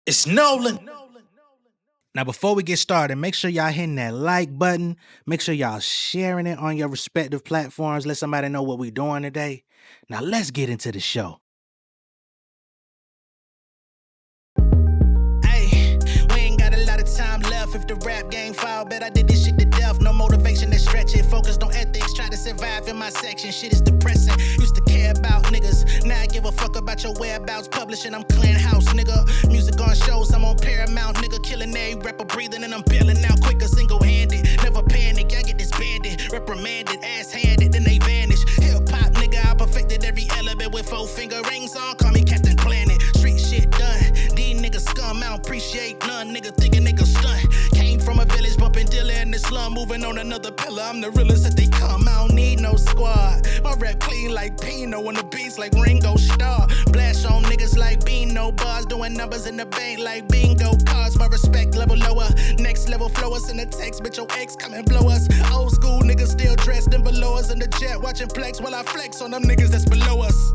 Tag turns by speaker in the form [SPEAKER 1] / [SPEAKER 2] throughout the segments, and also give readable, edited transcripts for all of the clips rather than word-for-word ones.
[SPEAKER 1] It's Nolan. Now, before we get started, make sure y'all hitting that like button. Make sure y'all sharing it on your respective platforms. Let somebody know what we're doing today. Now, let's get into the show. Hey, we ain't got a lot of time left. If the rap game fall, bet I did this shit to death. No motivation to stretch it. Focused on ethics, try to survive in my section. Shit is depressing. Used to care about niggas. Now I give a fuck about your whereabouts. Publishing, I'm clearing house, nigga. Music on shows, I'm on Paramount, nigga. Killing a rapper, breathing, and I'm bailing out quicker, single-handed. Never panic, I get disbanded. Reprimanded, ass-handed, then they vanish. Hip-hop, nigga, I perfected every element with 4 finger rings on. Call me Captain Planet. Street shit done. These niggas scum, I don't appreciate none. Nigga thinking nigga stunt. Came from a village, bumping dealer in the slum. Moving on another pillar, I'm the realest that they come. I don't need no squad. My rap clean like Pino on the beats like Ringo Starr. Blast on niggas like Beano bars. Doing numbers in the bank like bingo cards. My respect level lower. Next level flow us in the text. Bitch, your ex come and blow us. Old school niggas still dressed in below us in the jet. Watching Plex while I flex on them niggas that's below us.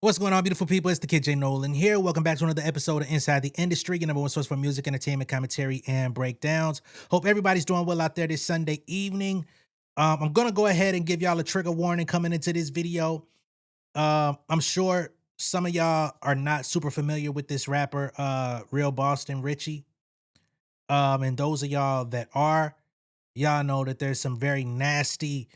[SPEAKER 1] What's going on, beautiful people? It's the kid J Nolan here. Welcome back to another episode of Inside the Industry, your number one source for music, entertainment, commentary, and breakdowns. Hope everybody's doing well out there this Sunday evening. I'm going to go ahead and give y'all a trigger warning coming into this video. I'm sure some of y'all are not super familiar with this rapper, Real Boston Richey. And those of y'all that are, y'all know that there's some very nasty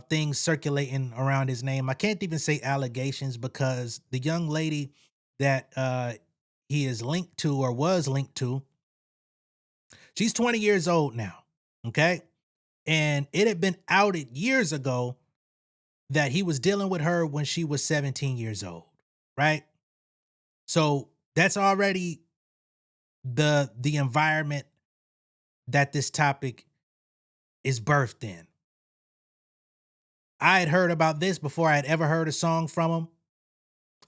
[SPEAKER 1] things circulating around his name. I can't even say allegations because the young lady that he is linked to or was linked to, she's 20 years old now. Okay. And it had been outed years ago that he was dealing with her when she was 17 years old. Right. So that's already the environment that this topic is birthed in. I had heard about this before I had ever heard a song from him.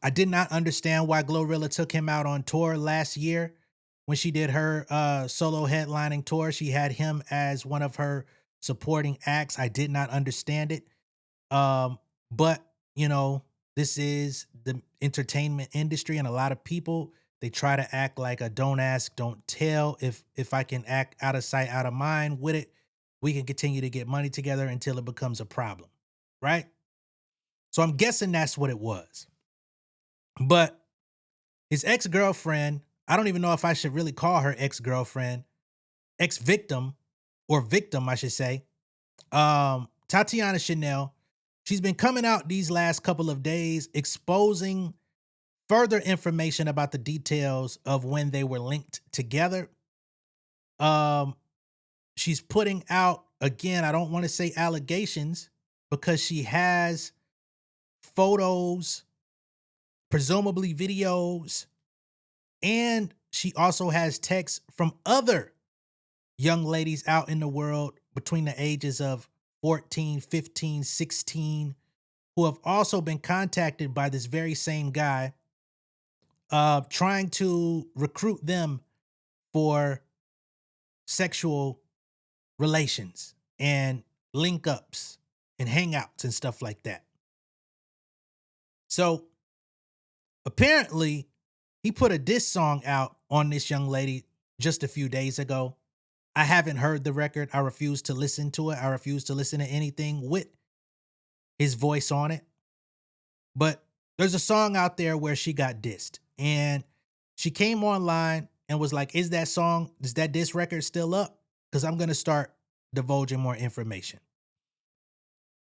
[SPEAKER 1] I did not understand why Glorilla took him out on tour last year when she did her solo headlining tour. She had him as one of her supporting acts. I did not understand it. But, you know, this is the entertainment industry, and a lot of people, they try to act like a don't ask, don't tell. If I can act out of sight, out of mind with it, we can continue to get money together until it becomes a problem. Right? So I'm guessing that's what it was. But his ex-girlfriend, I don't even know if I should really call her ex-girlfriend, ex-victim, or victim, I should say. Tatiana Chanell, she's been coming out these last couple of days exposing further information about the details of when they were linked together. She's putting out, again, I don't want to say allegations because she has photos, presumably videos, and she also has texts from other young ladies out in the world between the ages of 14, 15, 16, who have also been contacted by this very same guy, trying to recruit them for sexual relations and link ups and hangouts and stuff like that. So apparently, he put a diss song out on this young lady just a few days ago. I haven't heard the record. I refuse to listen to it. I refuse to listen to anything with his voice on it. But there's a song out there where she got dissed. And she came online and was like, is that diss record still up? Because I'm going to start divulging more information.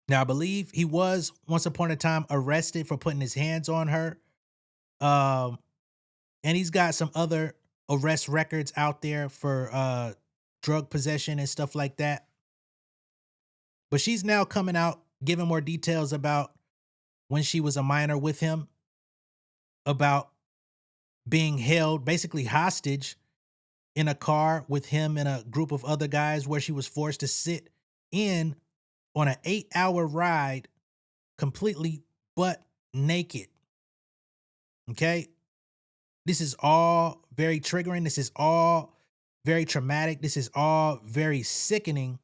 [SPEAKER 1] Now, I believe he was once upon a time arrested for putting his hands on her. And he's got some other arrest records out there for drug possession and stuff like that. But she's now coming out, giving more details about when she was a minor with him, about being held basically hostage in a car with him and a group of other guys where she was forced to sit in on an 8-hour ride completely butt naked. Okay? This is all very triggering. This is all very traumatic. This is all very sickening.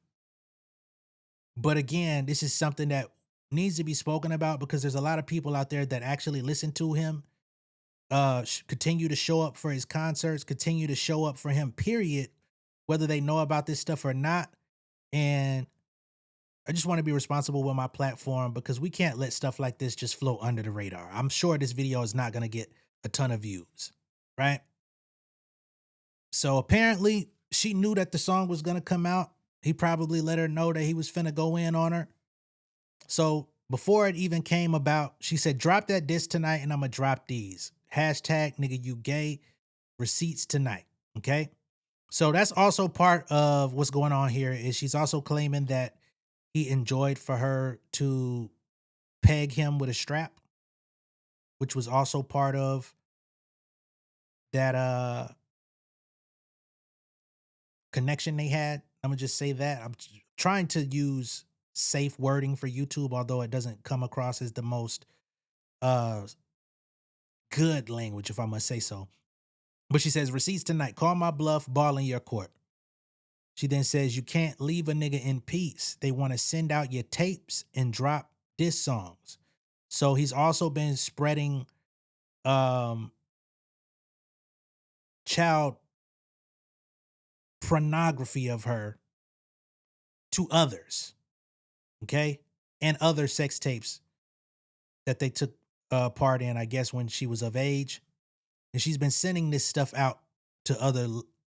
[SPEAKER 1] But again, this is something that needs to be spoken about because there's a lot of people out there that actually listen to him continue to show up for his concerts, continue to show up for him, period, whether they know about this stuff or not. And I just want to be responsible with my platform because we can't let stuff like this just float under the radar. I'm sure this video is not going to get a ton of views, right? So apparently she knew that the song was going to come out. He probably let her know that he was finna go in on her. So before it even came about, she said, drop that diss tonight and I'm going to drop these. Hashtag nigga you gay, receipts tonight. Okay. So that's also part of what's going on here is she's also claiming that he enjoyed for her to peg him with a strap, which was also part of that connection they had. I'm gonna just say that. I'm trying to use safe wording for YouTube, although it doesn't come across as the most uh good language, if I must say so. But she says, receipts tonight, call my bluff, ball in your court. She then says, you can't leave a nigga in peace. They want to send out your tapes and drop diss songs. So he's also been spreading um child pornography of her to others, okay? And other sex tapes that they took part in, I guess, when she was of age. And she's been sending this stuff out to other,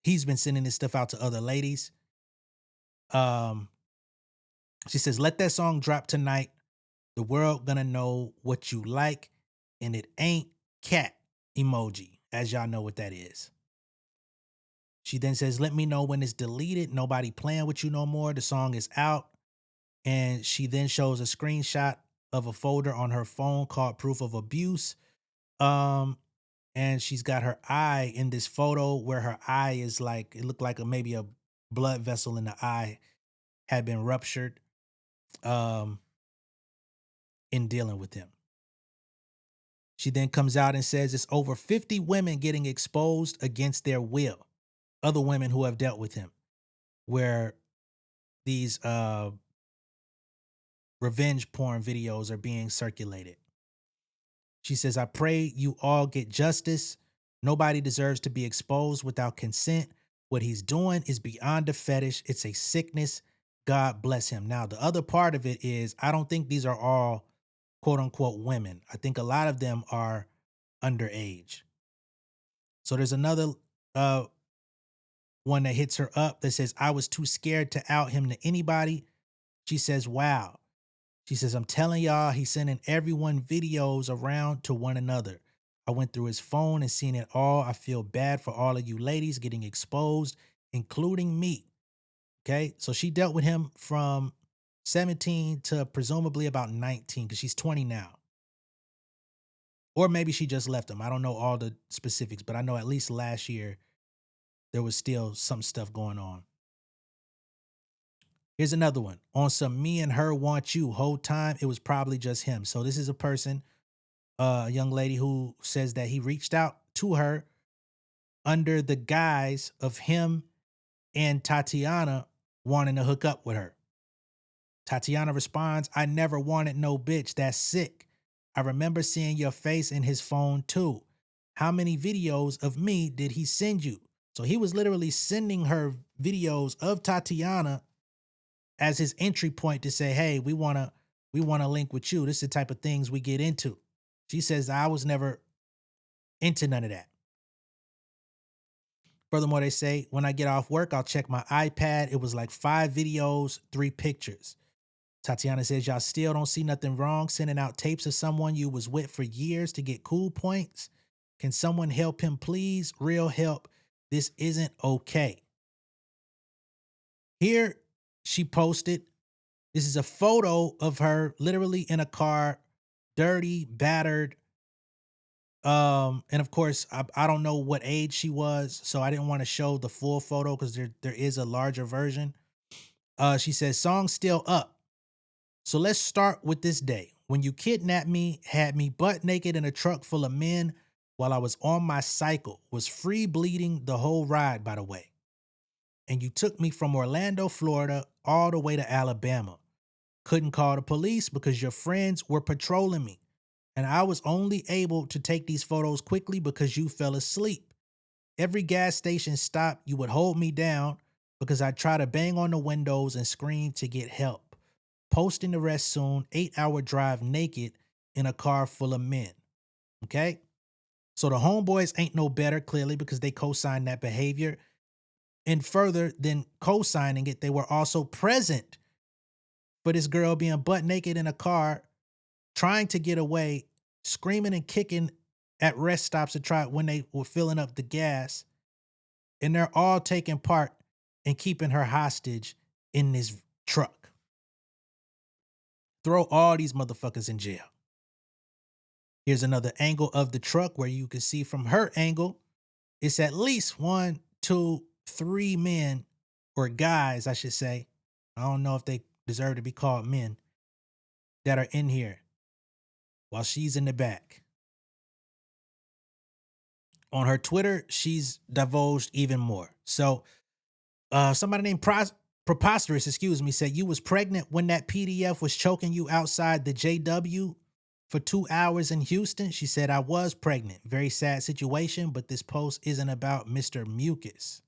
[SPEAKER 1] he's been sending this stuff out to other ladies. Um, she says, let that song drop tonight. The world gonna know what you like, and it ain't cat emoji, as y'all know what that is. She then says, let me know when it's deleted. Nobody playing with you no more. The song is out. And she then shows a screenshot of a folder on her phone called proof of abuse. And she's got her eye in this photo where her eye is like, it looked like maybe a blood vessel in the eye had been ruptured um, in dealing with him. She then comes out and says it's over 50 women getting exposed against their will. Other women who have dealt with him, where these revenge porn videos are being circulated. She says, I pray you all get justice. Nobody deserves to be exposed without consent. What he's doing is beyond a fetish. It's a sickness. God bless him. Now, the other part of it is I don't think these are all quote unquote women. I think a lot of them are underage. So there's another one that hits her up that says, I was too scared to out him to anybody. She says, wow. She says, I'm telling y'all, he's sending everyone videos around to one another. I went through his phone and seen it all. I feel bad for all of you ladies getting exposed, including me. Okay. So she dealt with him from 17 to presumably about 19 because she's 20 now. Or maybe she just left him. I don't know all the specifics, but I know at least last year there was still some stuff going on. Here's another one. On some me and her want you whole time, it was probably just him. So this is a person, a young lady who says that he reached out to her under the guise of him and Tatiana wanting to hook up with her. Tatiana responds, I never wanted no bitch. That's sick. I remember seeing your face in his phone too. How many videos of me did he send you? So he was literally sending her videos of Tatiana as his entry point to say, hey, we want to link with you. This is the type of things we get into. She says, I was never into none of that. Furthermore, they say, when I get off work, I'll check my iPad. It was like 5 videos, 3 pictures. Tatiana says, y'all still don't see nothing wrong sending out tapes of someone you was with for years to get cool points. Can someone help him, please? Real help. This isn't okay. Here she posted, this is a photo of her literally in a car, dirty, battered. And of course, I don't know what age she was, so I didn't want to show the full photo because there is a larger version. She says, song still up. So let's start with this day. When you kidnapped me, had me butt naked in a truck full of men while I was on my cycle, was free bleeding the whole ride, by the way. And you took me from Orlando, Florida, all the way to Alabama. Couldn't call the police because your friends were patrolling me. And I was only able to take these photos quickly because you fell asleep. Every gas station stop, you would hold me down because I try to bang on the windows and scream to get help. Posting the rest soon, 8-hour drive naked in a car full of men. Okay? So the homeboys ain't no better, clearly, because they co-signed that behavior. And further than co-signing it, they were also present for this girl being butt naked in a car, trying to get away, screaming and kicking at rest stops to try when they were filling up the gas. And they're all taking part in keeping her hostage in this truck. Throw all these motherfuckers in jail. Here's another angle of the truck where you can see from her angle, it's at least 1, 2, 3 men, or guys, I should say. I don't know if they deserve to be called men, that are in here while she's in the back. On her Twitter, she's divulged even more. So somebody named Preposterous, said you was pregnant when that PDF was choking you outside the JW for 2 hours in Houston. She said, I was pregnant. Very sad situation, but this post isn't about Mr. Mucus.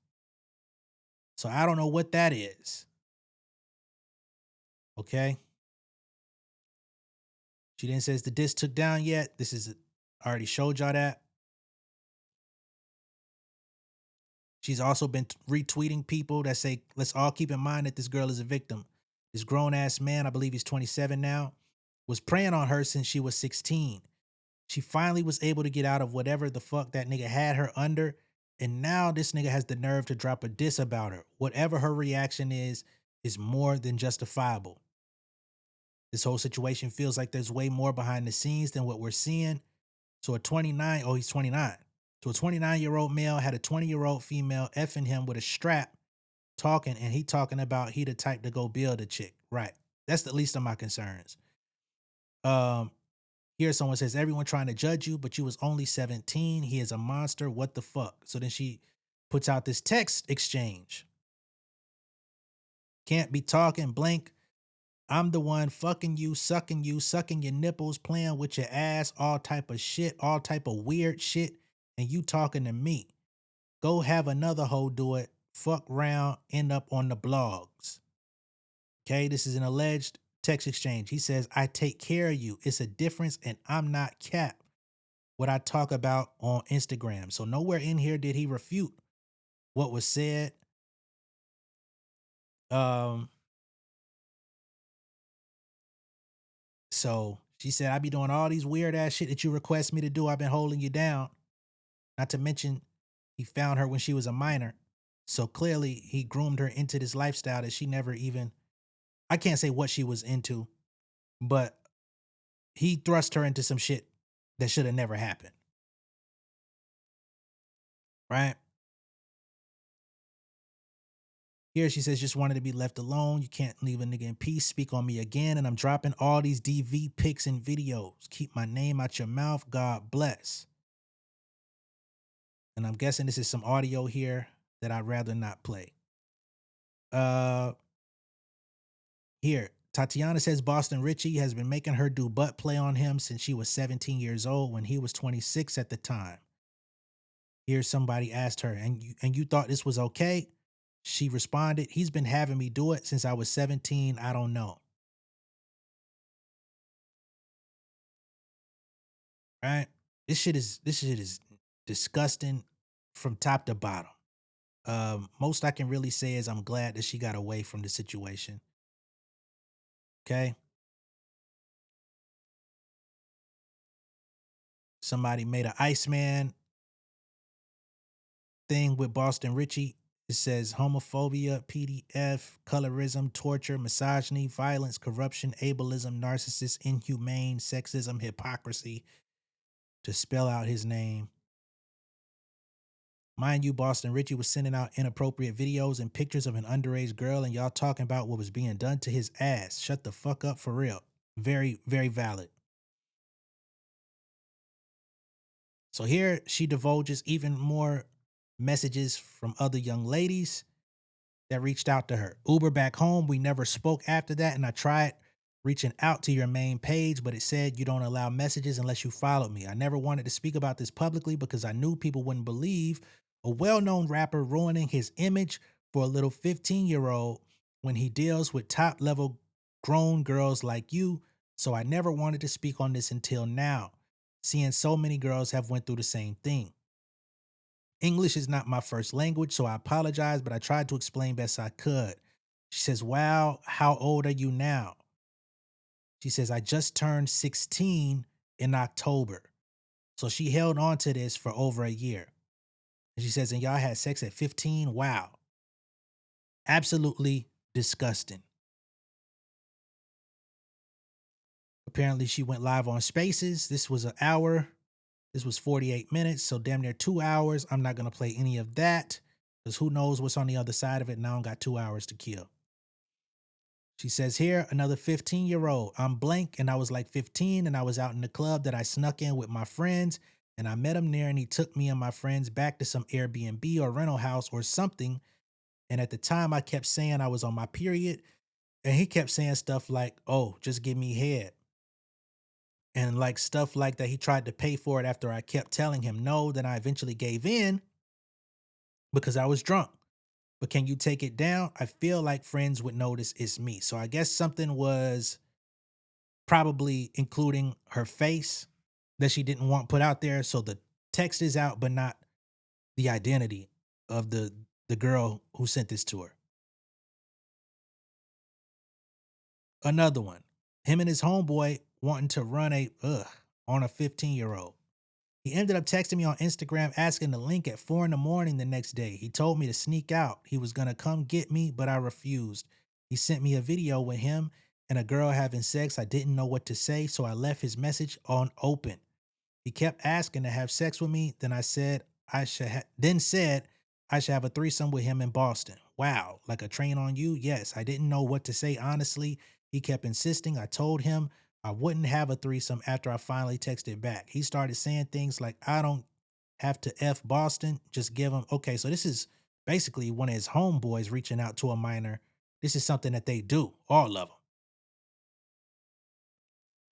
[SPEAKER 1] So I don't know what that is. Okay. She then says the disc took down yet. I already showed y'all that. She's also been retweeting people that say, let's all keep in mind that this girl is a victim. This grown ass man, I believe he's 27 now, was preying on her since she was 16. She finally was able to get out of whatever the fuck that nigga had her under. And now this nigga has the nerve to drop a diss about her. Whatever her reaction is more than justifiable. This whole situation feels like there's way more behind the scenes than what we're seeing. So he's 29. So a 29-year-old male had a 20-year-old female effing him with a strap talking, and he talking about he the type to go build a chick. Right. That's the least of my concerns. Here someone says, everyone trying to judge you, but you was only 17. He is a monster. What the fuck? So then she puts out this text exchange. Can't be talking, blank. I'm the one fucking you, sucking your nipples, playing with your ass, all type of shit, all type of weird shit, and you talking to me. Go have another hoe do it, fuck round, end up on the blogs. Okay, this is an alleged text exchange. He says, I take care of you. It's a difference, and I'm not cap what I talk about on Instagram. So nowhere in here did he refute what was said. So she said, I be doing all these weird ass shit that you request me to do. I've been holding you down. Not to mention, he found her when she was a minor. So clearly he groomed her into this lifestyle that she never even, I can't say what she was into, but he thrust her into some shit that should have never happened. Right? Here she says, just wanted to be left alone. You can't leave a nigga in peace. Speak on me again. And I'm dropping all these DV pics and videos. Keep my name out your mouth. God bless. And I'm guessing this is some audio here that I'd rather not play. Here, Tatiana says Boston Richey has been making her do butt play on him since she was 17 years old when he was 26 at the time. Here somebody asked her, and you thought this was okay? She responded, he's been having me do it since I was 17. I don't know. Right? This shit is disgusting from top to bottom. Most I can really say is I'm glad that she got away from the situation. Okay? Somebody made an Iceman thing with Boston Richey. It says homophobia, PDF, colorism, torture, misogyny, violence, corruption, ableism, narcissist, inhumane, sexism, hypocrisy, to spell out his name. Mind you, Boston Richey was sending out inappropriate videos and pictures of an underage girl, and y'all talking about what was being done to his ass. Shut the fuck up for real. Very, very valid. So here she divulges even more messages from other young ladies that reached out to her. Uber back home. We never spoke after that, and I tried reaching out to your main page, but it said you don't allow messages unless you followed me. I never wanted to speak about this publicly because I knew people wouldn't believe a well-known rapper ruining his image for a little 15-year-old when he deals with top-level grown girls like you. So I never wanted to speak on this until now, seeing so many girls have went through the same thing. English is not my first language, so I apologize, but I tried to explain best I could. She says, wow, how old are you now? She says, I just turned 16 in October. So she held on to this for over a year. And she says, and y'all had sex at 15? Wow. Absolutely disgusting. Apparently, she went live on Spaces. This was an hour. This was 48 minutes. So damn near 2 hours. I'm not going to play any of that because who knows what's on the other side of it. And I don't got 2 hours to kill. She says here, another 15-year-old. I'm blank and I was like 15 and I was out in the club that I snuck in with my friends and I met him there and he took me and my friends back to some Airbnb or rental house or something. And at the time I kept saying I was on my period and he kept saying stuff like, oh, just give me head. And like stuff like that. He tried to pay for it after I kept telling him no. Then I eventually gave in because I was drunk. But can you take it down? I feel like friends would notice it's me. So I guess something was probably including her face that she didn't want put out there. So the text is out, but not the identity of the girl who sent this to her. Another one, him and his homeboy wanting to run on a 15-year-old. He ended up texting me on Instagram asking the link at 4 in the morning the next day. He told me to sneak out. He was going to come get me, but I refused. He sent me a video with him and a girl having sex. I didn't know what to say, so I left his message on open. He kept asking to have sex with me. Then said I should have a threesome with him in Boston. Wow, like a train on you? Yes, I didn't know what to say honestly. He kept insisting. I told him I wouldn't have a threesome after I finally texted back. He started saying things like, I don't have to F Boston, just give him. Okay, so this is basically one of his homeboys reaching out to a minor. This is something that they do, all of them.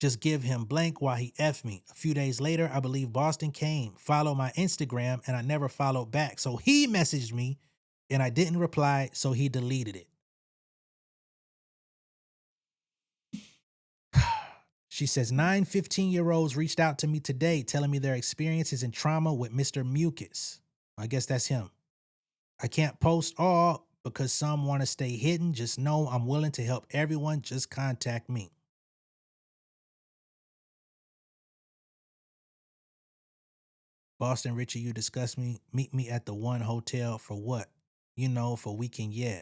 [SPEAKER 1] Just give him blank while he F me. A few days later, I believe Boston came, followed my Instagram, and I never followed back. So he messaged me and I didn't reply, so he deleted it. She says 9 15-year-olds reached out to me today telling me their experiences and trauma with Mr. Mucus. I guess that's him. I can't post all because some want to stay hidden. Just know I'm willing to help everyone. Just contact me. Boston Richie, you discuss me. Meet me at the one hotel for what? You know, for weekend, yeah.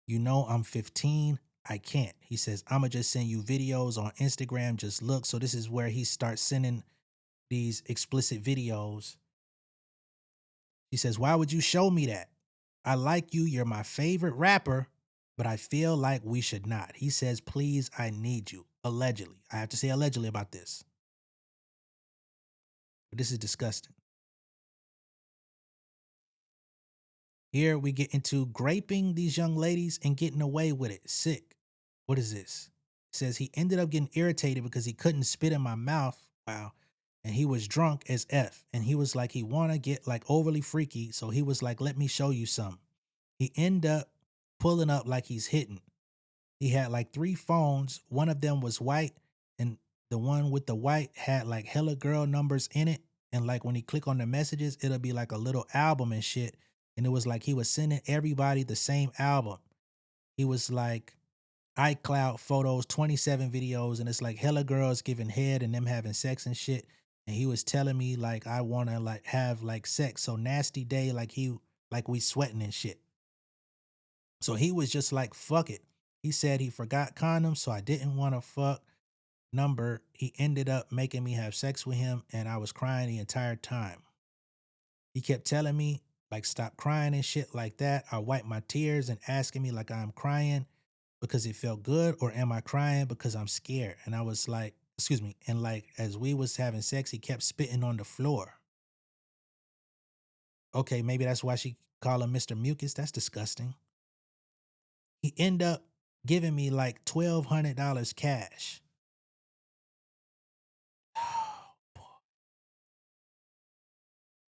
[SPEAKER 1] You know I'm 15. I can't. He says, I'ma just send you videos on Instagram. Just look. So this is where he starts sending these explicit videos. He says, why would you show me that? I like you. You're my favorite rapper, but I feel like we should not. He says, please, I need you. Allegedly. I have to say allegedly about this. But this is disgusting. Here we get into graping these young ladies and getting away with it. Sick. What is this? It says he ended up getting irritated because he couldn't spit in my mouth. Wow. And he was drunk as F. And he was like, he want to get like overly freaky. So he was like, let me show you some. He ended up pulling up like he's hitting. He had like 3 phones. One of them was white. And the one with the white had like hella girl numbers in it. And like when he click on the messages, it'll be like a little album and shit. And it was like he was sending everybody the same album. He was like iCloud photos, 27 videos, and it's like hella girls giving head and them having sex and shit. And he was telling me like I wanna like have like sex. So nasty day, like we sweating and shit. So he was just like, fuck it. He said he forgot condoms, so I didn't want to fuck number. He ended up making me have sex with him, and I was crying the entire time. He kept telling me, like, stop crying and shit like that. I wiped my tears and asking me, like, I'm crying because it felt good, or am I crying because I'm scared? And I was like, excuse me. And like, as we was having sex, he kept spitting on the floor. Okay, maybe that's why she called him Mr. Mucus. That's disgusting. He ended up giving me like $1,200 cash.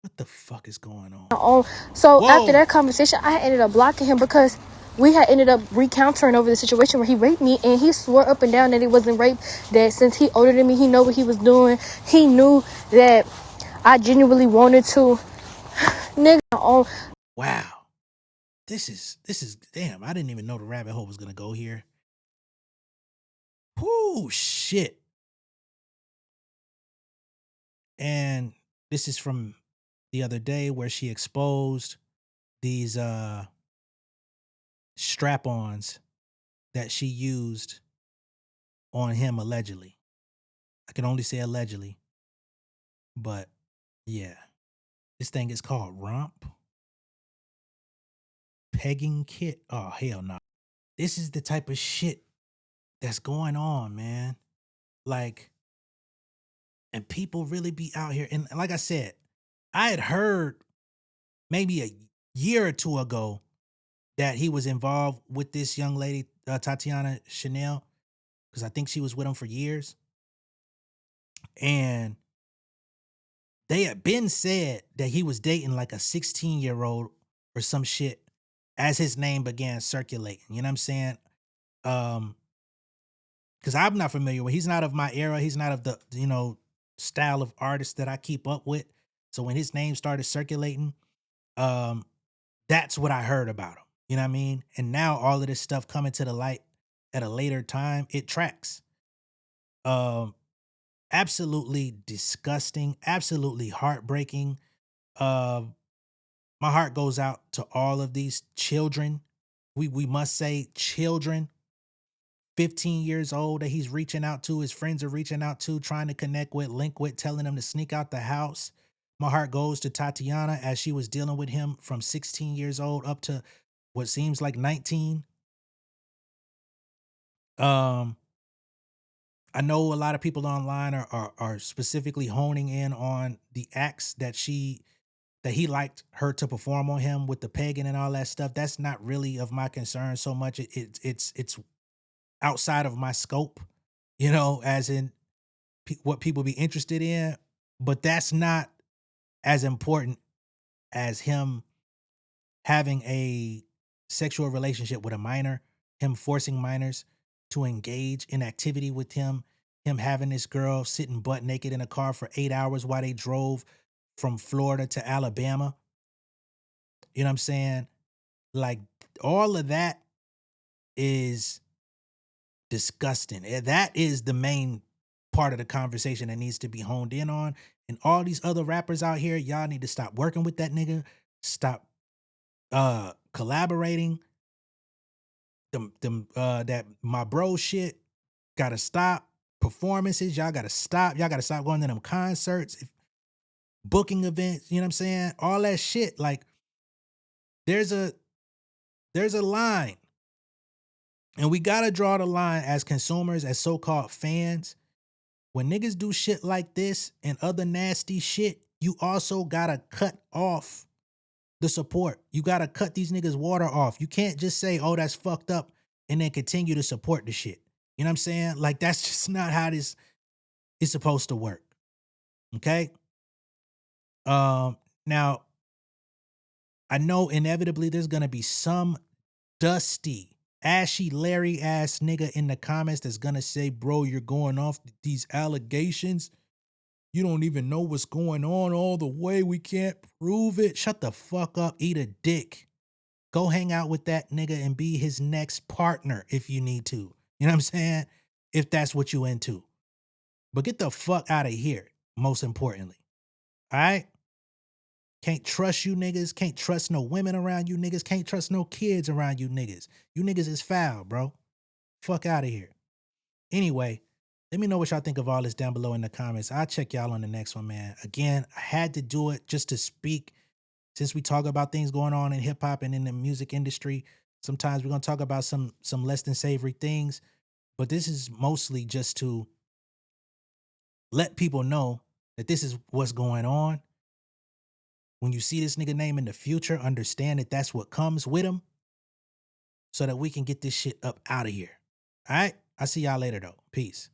[SPEAKER 1] What the fuck is going on?
[SPEAKER 2] So after that conversation, I ended up blocking him because we had ended up recounting over the situation where he raped me, and he swore up and down that it wasn't rape. That since he older than me, he know what he was doing. He knew that I genuinely wanted to. Nigga,
[SPEAKER 1] wow. This is damn. I didn't even know the rabbit hole was gonna go here. Whoo, shit. And this is from the other day where she exposed these strap-ons that she used on him allegedly. I can only say allegedly. But yeah. This thing is called Romp Pegging Kit. Oh, hell no. This is the type of shit that's going on, man. Like, and people really be out here. And like I said, I had heard maybe a year or two ago that he was involved with this young lady, Tatiana Chanell, because I think she was with him for years. And they had been said that he was dating like a 16-year-old or some shit as his name began circulating. You know what I'm saying? Because I'm not familiar with. He's not of my era. He's not of the style of artist that I keep up with. So when his name started circulating, that's what I heard about him. You know what I mean? And now all of this stuff coming to the light at a later time, it tracks. Absolutely disgusting, absolutely heartbreaking. Uh, my heart goes out to all of these children. We must say children, 15 years old, that he's reaching out to, his friends are reaching out to, trying to connect with, link with, telling them to sneak out the house. My heart goes to Tatiana as she was dealing with him from 16 years old up to what seems like 19. I know a lot of people online are specifically honing in on the acts that he liked her to perform on him with the pegging and all that stuff. That's not really of my concern so much. It's outside of my scope, as in what people be interested in. But that's not as important as him having a sexual relationship with a minor, him forcing minors to engage in activity with him having this girl sitting butt naked in a car for 8 hours while they drove from Florida to Alabama. You know what I'm saying? Like, all of that is disgusting. That is the main part of the conversation that needs to be honed in on. And all these other rappers out here, y'all need to stop working with that nigga. Stop collaborating. That my bro shit gotta stop. Performances, y'all gotta stop. Y'all gotta stop going to them concerts, booking events, you know what I'm saying? All that shit. Like, there's a line. And we gotta draw the line as consumers, as so-called fans. When niggas do shit like this and other nasty shit, you also gotta cut off the support. You gotta cut these niggas water off. You can't just say, oh, that's fucked up, and then continue to support the shit. You know what I'm saying? Like, that's just not how this is supposed to work. Okay? Now, I know inevitably there's gonna be some dusty, ashy, Larry ass nigga in the comments that's gonna say, bro, you're going off these allegations. You don't even know what's going on all the way. We can't prove it. Shut the fuck up. Eat a dick. Go hang out with that nigga and be his next partner if you need to. You know what I'm saying? If that's what you into. But get the fuck out of here, most importantly. All right? Can't trust you niggas. Can't trust no women around you niggas. Can't trust no kids around you niggas. You niggas is foul, bro. Fuck out of here. Anyway, let me know what y'all think of all this down below in the comments. I'll check y'all on the next one, man. Again, I had to do it just to speak. Since we talk about things going on in hip hop and in the music industry, sometimes we're gonna talk about some less than savory things. But this is mostly just to let people know that this is what's going on. When you see this nigga name in the future, understand that that's what comes with him. so that we can get this shit up out of here. All right? I'll see y'all later, though. Peace.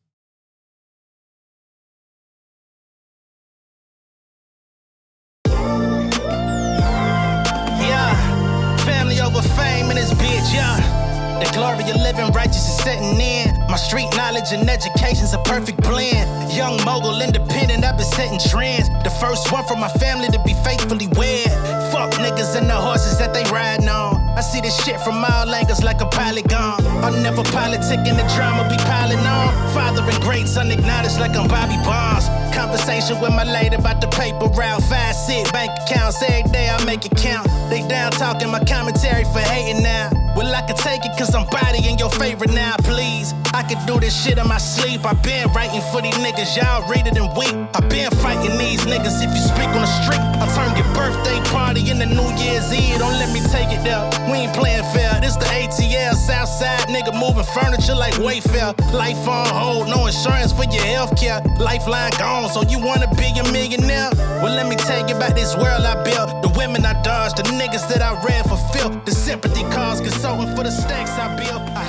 [SPEAKER 1] Yeah, family over fame in this bitch, yeah. The glory of living righteous is setting in. My street knowledge and education's a perfect blend. Young mogul, independent, I've been setting trends. The first one from my family to be faithfully wed. Fuck niggas and the horses that they riding on. I see this shit from all angles like a polygon. I'm never politicking, the drama be piling on. Father and greats unacknowledged like I'm Bobby Bonds. Conversation with my lady about the paper route. 5 sit bank accounts every day I make it count. They down talking my commentary for hating now. Well, I can take it cause I'm bodying your favorite now, please. I can do this shit in my sleep. I been writing for these niggas, y'all read it and weep. I been fighting these niggas if you speak on the street. I'll turn your birthday party into New Year's Eve. Don't let me take it there. We ain't playing fair. This the ATL, Southside nigga moving furniture like Wayfair. Life on hold, no insurance for your healthcare. Lifeline gone, so you wanna be a millionaire? Well, let me tell you about this world I built. The women I dodged, the niggas that I read for filth. The sympathy calls, consulting for the stacks I built. I